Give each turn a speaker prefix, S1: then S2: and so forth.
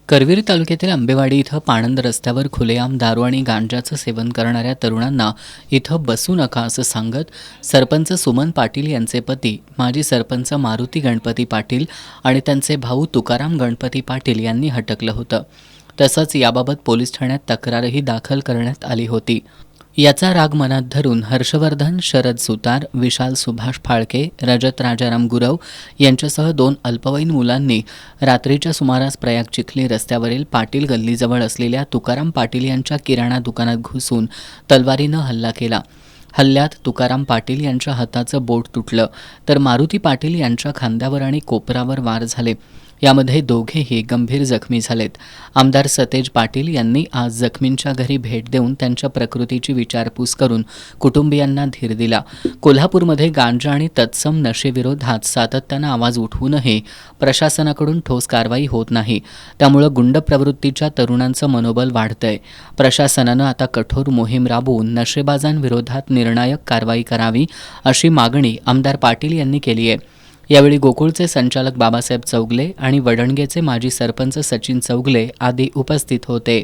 S1: करवीर तालुक्यातील आंबेवाडी इथं पाणंद रस्त्यावर खुलेआम दारू आणि गांजाचं सेवन करणाऱ्या तरुणांना इथं बसू नका असं सांगत सरपंच सुमन पाटील यांचे पती माजी सरपंच मारुती गणपती पाटील आणि त्यांचे भाऊ तुकाराम गणपती पाटील यांनी हटकलं होतं. तसंच याबाबत पोलीस ठाण्यात तक्रारही दाखल करण्यात आली होती. याचा राग मनात धरून हर्षवर्धन शरद सुतार, विशाल सुभाष फाळके, रजत राजाराम गुरव यांच्यासह 2 अल्पवयीन मुलांनी रात्रीच्या सुमारास प्रयाग चिखली रस्त्यावरील पाटील गल्लीजवळ असलेल्या तुकाराम पाटील यांच्या किराणा दुकानात घुसून तलवारीनं हल्ला केला. हल्ल्यात तुकाराम पाटील यांच्या हाताचं बोट तुटलं तर मारुती पाटील यांच्या खांद्यावर आणि कोपरावर वार झाले. यामध्ये दोघेही गंभीर जखमी झालेत. आमदार सतेज पाटील यांनी आज जखमींच्या घरी भेट देऊन त्यांच्या प्रकृतीची विचारपूस करून कुटुंबियांना धीर दिला. कोल्हापूरमध्ये गांजा आणि तत्सम नशेविरोधात सातत्यानं आवाज उठवूनही प्रशासनाकडून ठोस कारवाई होत नाही. त्यामुळं गुंड प्रवृत्तीच्या तरुणांचं मनोबल वाढतंय. प्रशासनानं आता कठोर मोहीम राबवून नशेबाजांविरोधात निर्णायक कारवाई करावी अशी मागणी आमदार पाटील यांनी केली आहे. यावेळी गोकुळचे संचालक बाबासाहेब चौगले आणि वडणगेचे माजी सरपंच सचिन चौगले आदी उपस्थित होते.